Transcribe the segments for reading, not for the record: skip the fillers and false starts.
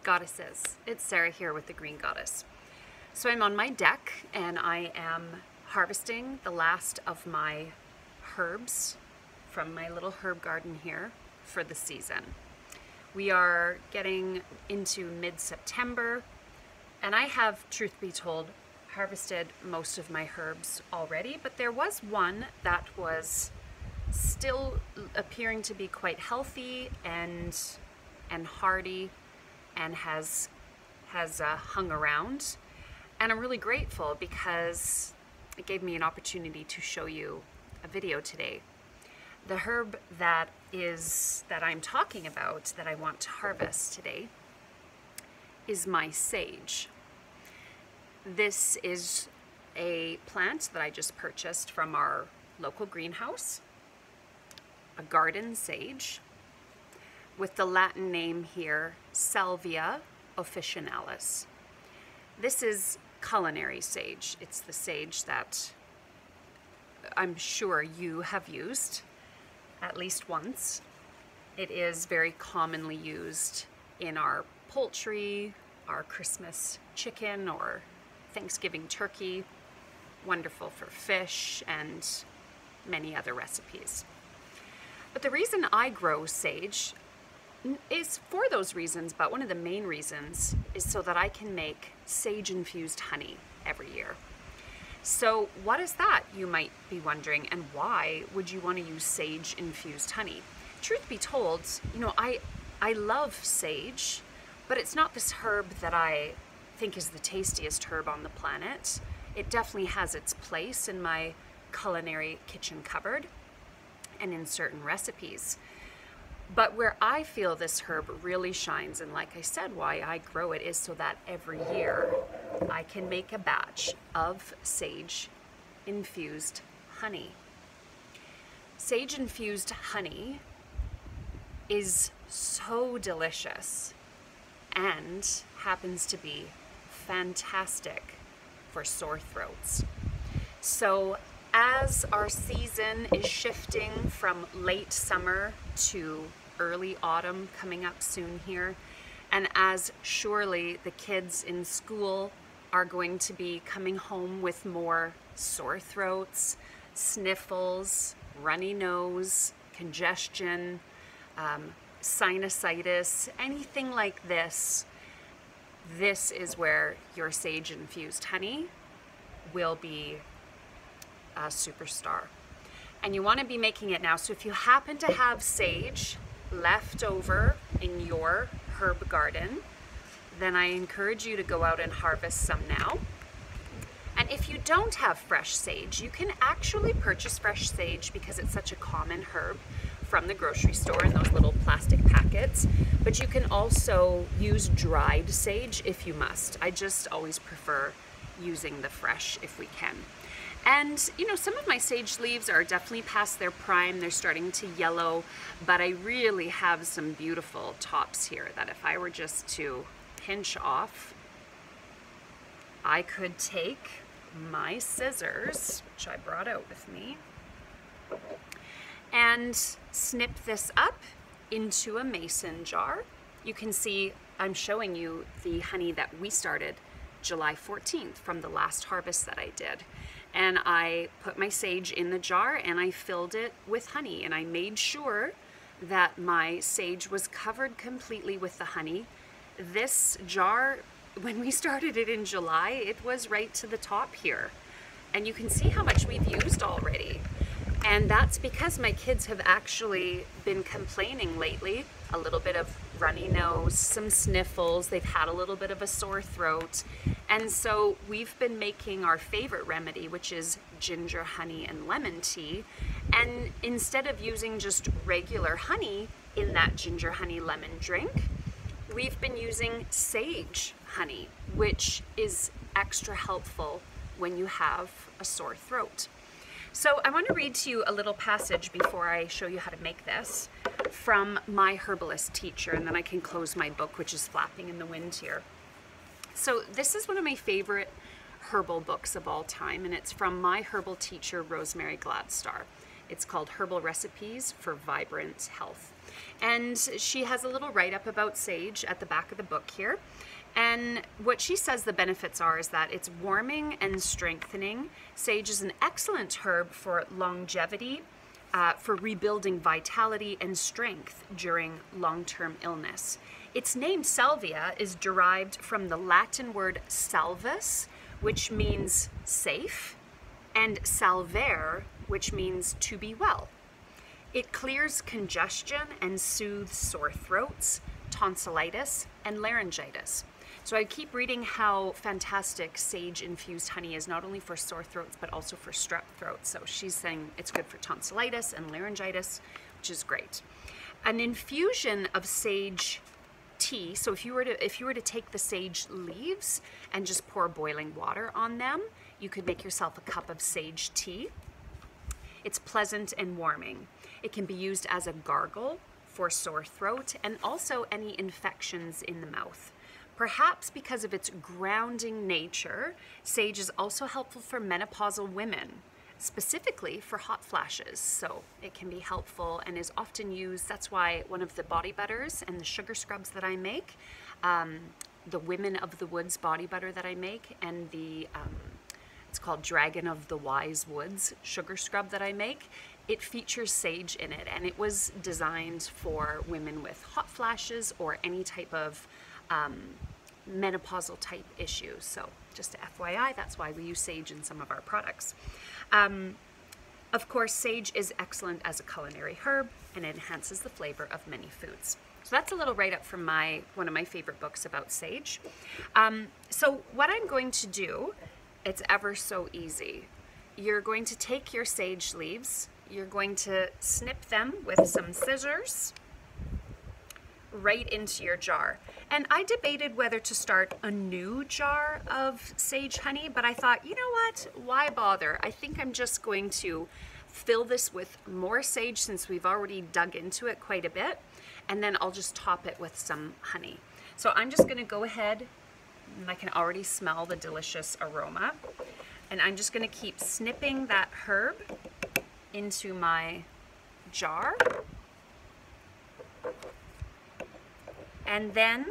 Goddesses, it's Sarah here with the Green Goddess. So I'm on my deck and I am harvesting the last of my herbs from my little herb garden here for the season. We are getting into mid-September and I have, truth be told, harvested most of my herbs already, but there was one that was still appearing to be quite healthy and hardy and has hung around, and I'm really grateful because it gave me an opportunity to show you a video today. The herb that I'm talking about, that I want to harvest today, is my sage. This is a plant that I just purchased from our local greenhouse, a garden sage, with the Latin name here, Salvia officinalis. This is culinary sage. It's the sage that I'm sure you have used at least once. It is very commonly used in our poultry, our Christmas chicken or Thanksgiving turkey. Wonderful for fish and many other recipes. But the reason I grow sage is for those reasons, but one of the main reasons is so that I can make sage infused honey every year. So what is that, you might be wondering, and why would you want to use sage infused honey? Truth be told, you know, I love sage, but it's not this herb that I think is the tastiest herb on the planet. It definitely has its place in my culinary kitchen cupboard and in certain recipes. But where I feel this herb really shines, and like I said, why I grow it, is so that every year I can make a batch of sage infused honey. Sage infused honey is so delicious and happens to be fantastic for sore throats. So as our season is shifting from late summer to early autumn coming up soon here, and as surely the kids in school are going to be coming home with more sore throats, sniffles, runny nose, congestion, sinusitis, anything like this, this is where your sage infused honey will be a superstar. And you want to be making it now. So if you happen to have sage left over in your herb garden, then I encourage you to go out and harvest some now. And if you don't have fresh sage, you can actually purchase fresh sage because it's such a common herb from the grocery store in those little plastic packets. But you can also use dried sage if you must. I just always prefer using the fresh if we can. And you know, some of my sage leaves are definitely past their prime. They're starting to yellow, but I really have some beautiful tops here that if I were just to pinch off, I could take my scissors, which I brought out with me, and snip this up into a mason jar. You can see I'm showing you the honey that we started July 14th from the last harvest that I did. And I put my sage in the jar and I filled it with honey, and I made sure that my sage was covered completely with the honey. This jar, when we started it in July, it was right to the top here. And you can see how much we've used already. And that's because my kids have actually been complaining lately, a little bit of runny nose, some sniffles, they've had a little bit of a sore throat. And so we've been making our favorite remedy, which is ginger, honey, and lemon tea. And instead of using just regular honey in that ginger, honey, lemon drink, we've been using sage honey, which is extra helpful when you have a sore throat. So I want to read to you a little passage before I show you how to make this from my herbalist teacher, and then I can close my book, which is flapping in the wind here. So this is one of my favorite herbal books of all time, and it's from my herbal teacher, Rosemary Gladstar. It's called Herbal Recipes for Vibrant Health. And she has a little write-up about sage at the back of the book here. And what she says the benefits are is that it's warming and strengthening. Sage is an excellent herb for longevity, for rebuilding vitality and strength during long-term illness. Its name, salvia, is derived from the Latin word salvus, which means safe, and salvare, which means to be well. It clears congestion and soothes sore throats, tonsillitis, and laryngitis. So I keep reading how fantastic sage-infused honey is, not only for sore throats, but also for strep throat. So she's saying it's good for tonsillitis and laryngitis, which is great. An infusion of sage tea, so if you were to take the sage leaves and just pour boiling water on them, you could make yourself a cup of sage tea. It's pleasant and warming. It can be used as a gargle for sore throat and also any infections in the mouth. Perhaps because of its grounding nature, sage is also helpful for menopausal women, specifically for hot flashes. So it can be helpful and is often used. That's why one of the body butters and the sugar scrubs that I make, the Women of the Woods body butter that I make, and the it's called Dragon of the Wise Woods sugar scrub that I make, it features sage in it, and it was designed for women with hot flashes or any type of menopausal type issues. So just a FYI, that's why we use sage in some of our products. Of course, sage is excellent as a culinary herb and it enhances the flavor of many foods. So that's a little write-up from one of my favorite books about sage. So what I'm going to do, it's ever so easy. You're going to take your sage leaves, you're going to snip them with some scissors right into your jar. And I debated whether to start a new jar of sage honey, but I thought, you know what, why bother? I think I'm just going to fill this with more sage since we've already dug into it quite a bit, and then I'll just top it with some honey. So I'm just gonna go ahead, and I can already smell the delicious aroma, and I'm just gonna keep snipping that herb into my jar. And then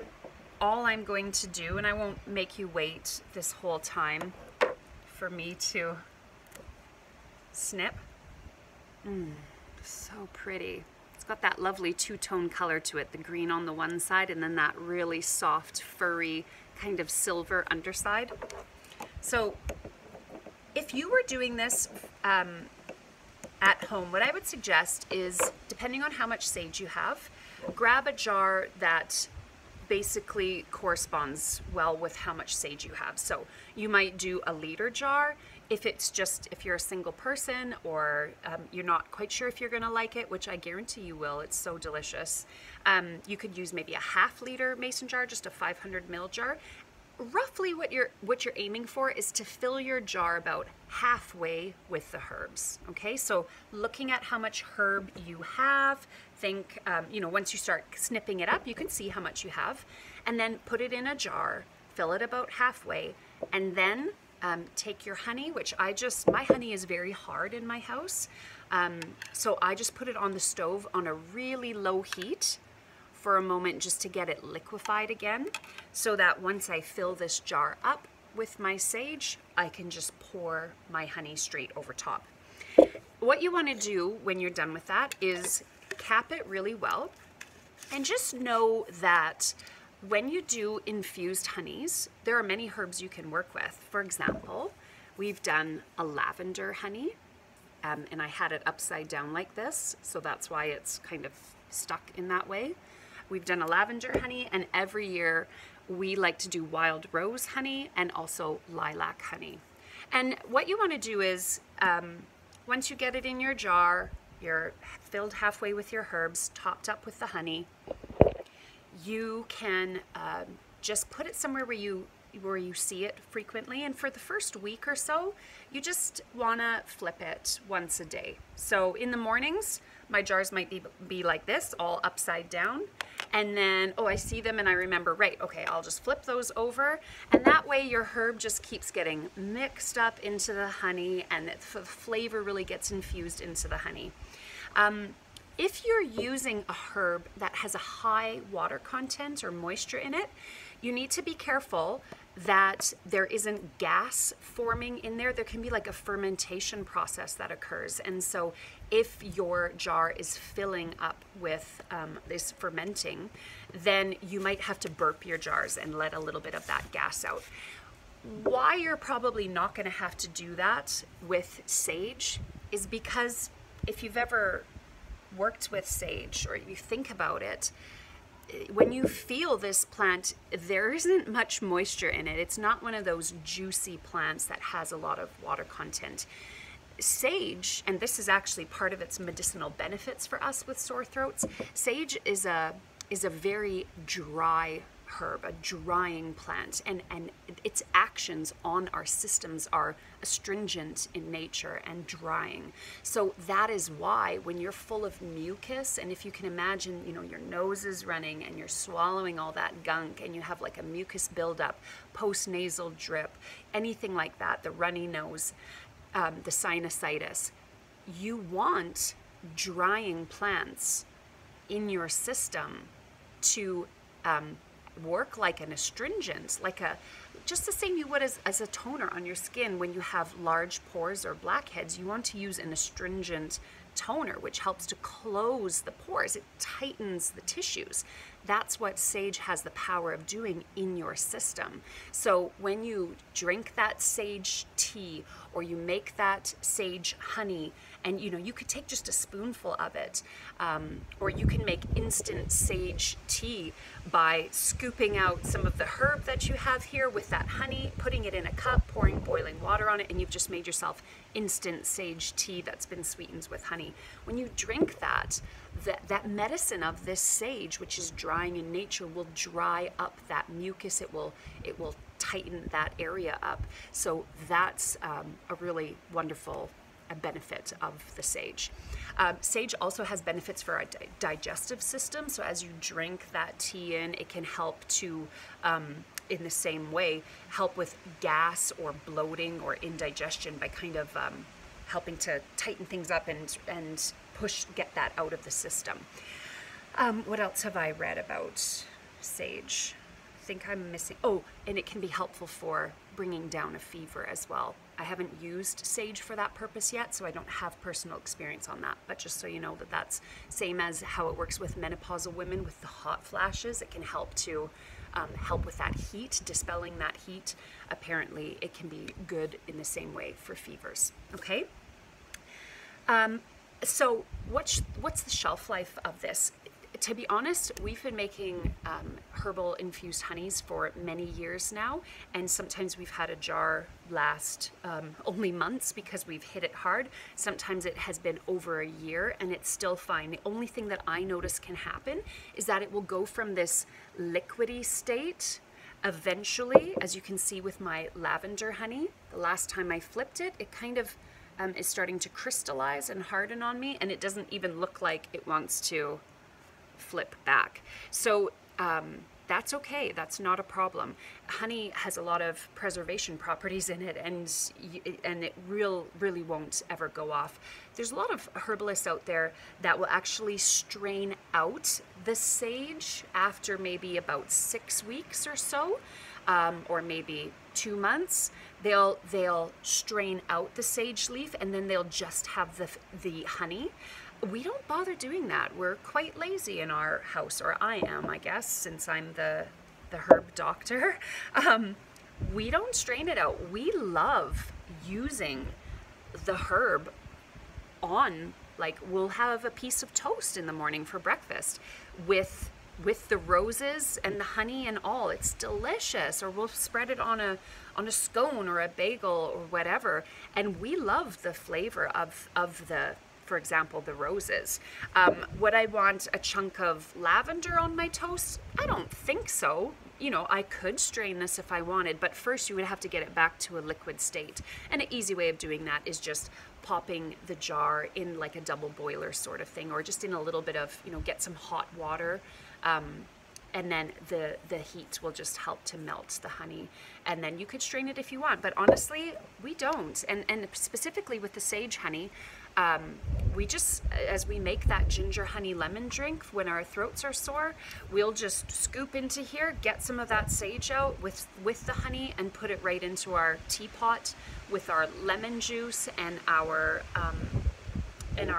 all I'm going to do, and I won't make you wait this whole time for me to snip. So pretty. It's got that lovely two-tone color to it, the green on the one side and then that really soft, furry, kind of silver underside. So if you were doing this at home, what I would suggest is, depending on how much sage you have, grab a jar that basically corresponds well with how much sage you have. So you might do a liter jar if you're a single person, or you're not quite sure if you're gonna like it, which I guarantee you will. It's so delicious. You could use maybe a half-liter mason jar, just a 500 ml jar. Roughly what you're aiming for is to fill your jar about halfway with the herbs. Okay, so looking at how much herb you have, think, once you start snipping it up, you can see how much you have, and then put it in a jar, fill it about halfway, and then take your honey, which my honey is very hard in my house, so I just put it on the stove on a really low heat for a moment just to get it liquefied again, so that once I fill this jar up with my sage, I can just pour my honey straight over top. What you want to do when you're done with that is cap it really well, and just know that when you do infused honeys, there are many herbs you can work with. For example, we've done a lavender honey, and I had it upside down like this, so that's why it's kind of stuck in that way. We've done a lavender honey, and every year we like to do wild rose honey and also lilac honey. And what you want to do is, once you get it in your jar, you're filled halfway with your herbs, topped up with the honey, you can just put it somewhere where you see it frequently, and for the first week or so, you just wanna flip it once a day. So in the mornings, my jars might be like this, all upside down, and then, oh, I see them and I remember, right, okay, I'll just flip those over, and that way your herb just keeps getting mixed up into the honey, and the flavor really gets infused into the honey. If you're using a herb that has a high water content or moisture in it, you need to be careful that there isn't gas forming in there. There can be like a fermentation process that occurs. And so if your jar is filling up with this fermenting, then you might have to burp your jars and let a little bit of that gas out. Why you're probably not going to have to do that with sage is because if you've ever worked with sage or you think about it, when you feel this plant, there isn't much moisture in it. It's not one of those juicy plants that has a lot of water content. Sage, and this is actually part of its medicinal benefits for us with sore throats, sage is a very dry herb, a drying plant, and its actions on our systems are astringent in nature and drying. So that is why when you're full of mucus, and if you can imagine, you know, your nose is running and you're swallowing all that gunk and you have like a mucus buildup, post-nasal drip, anything like that, the runny nose, the sinusitis, you want drying plants in your system to work like an astringent, just the same you would as a toner on your skin. When you have large pores or blackheads, you want to use an astringent toner, which helps to close the pores. It tightens the tissues. That's what sage has the power of doing in your system. So when you drink that sage tea or you make that sage honey, and you know, you could take just a spoonful of it, or you can make instant sage tea by scooping out some of the herb that you have here with that honey, putting it in a cup, pouring boiling water on it, and you've just made yourself instant sage tea that's been sweetened with honey. When you drink that medicine of this sage, which is drying in nature, will dry up that mucus. It will tighten that area up. So that's a really wonderful benefit of the sage. Sage also has benefits for our digestive system. So as you drink that tea in, it can help to, in the same way, help with gas or bloating or indigestion by kind of helping to tighten things up and get that out of the system. What else have I read about sage? I think I'm missing, oh, and it can be helpful for bringing down a fever as well. I haven't used sage for that purpose yet, so I don't have personal experience on that, but just so you know that that's same as how it works with menopausal women with the hot flashes. It can help to help with that heat, dispelling that heat. Apparently it can be good in the same way for fevers, okay? So what's the shelf life of this? To be honest, we've been making herbal infused honeys for many years now, and sometimes we've had a jar last only months because we've hit it hard. Sometimes it has been over a year and it's still fine. The only thing that I notice can happen is that it will go from this liquidy state eventually, as you can see with my lavender honey. The last time I flipped it, it kind of is starting to crystallize and harden on me, and it doesn't even look like it wants to flip back. So that's okay. That's not a problem. Honey has a lot of preservation properties in it, and it really won't ever go off. There's a lot of herbalists out there that will actually strain out the sage after maybe about 6 weeks or so, or maybe 2 months. They'll strain out the sage leaf and then they'll just have the honey. We don't bother doing that. We're quite lazy in our house, or I am, I guess, since I'm the herb doctor. We don't strain it out. We love using the herb on, like, we'll have a piece of toast in the morning for breakfast with the roses and the honey and all. It's delicious. Or we'll spread it on a scone or a bagel or whatever. And we love the flavor of the, for example, the roses. Would I want a chunk of lavender on my toast? I don't think so. You know, I could strain this if I wanted, but first you would have to get it back to a liquid state. And an easy way of doing that is just popping the jar in like a double boiler sort of thing, or just in a little bit of, you know, get some hot water. And then the heat will just help to melt the honey. And then you could strain it if you want, but honestly, we don't. And specifically with the sage honey, we just, as we make that ginger honey lemon drink when our throats are sore, we'll just scoop into here, get some of that sage out with the honey, and put it right into our teapot with our lemon juice and our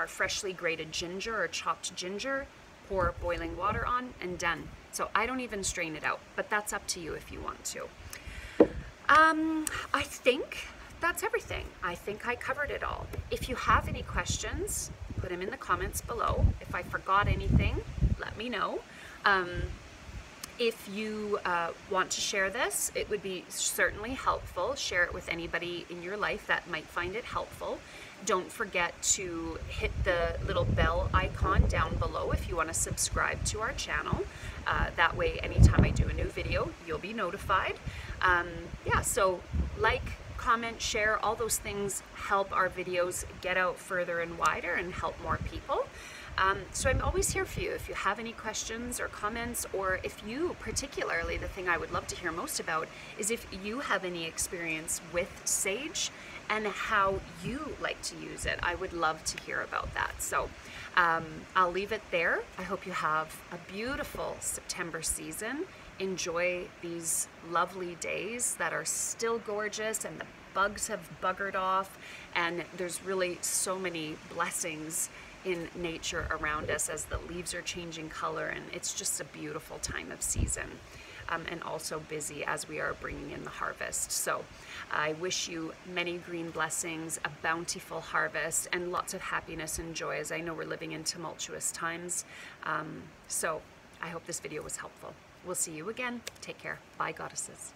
freshly grated ginger or chopped ginger. Pour boiling water on, and done. So I don't even strain it out, but that's up to you if you want to. I think that's everything. I think I covered it all. If you have any questions, put them in the comments below. If I forgot anything, let me know. If you want to share this, it would be certainly helpful. Share it with anybody in your life that might find it helpful. Don't forget to hit the little bell icon down below if you want to subscribe to our channel. That way, anytime I do a new video, you'll be notified. Yeah, so like, comment, share, all those things help our videos get out further and wider and help more people. So I'm always here for you if you have any questions or comments, or if you, particularly the thing I would love to hear most about is if you have any experience with sage and how you like to use it. I would love to hear about that. So I'll leave it there. I hope you have a beautiful September season. Enjoy these lovely days that are still gorgeous and the bugs have buggered off, and there's really so many blessings in nature around us as the leaves are changing color, and it's just a beautiful time of season. And also busy as we are bringing in the harvest. So I wish you many green blessings, a bountiful harvest, and lots of happiness and joy, as I know we're living in tumultuous times. So I hope this video was helpful. We'll see you again. Take care. Bye, goddesses.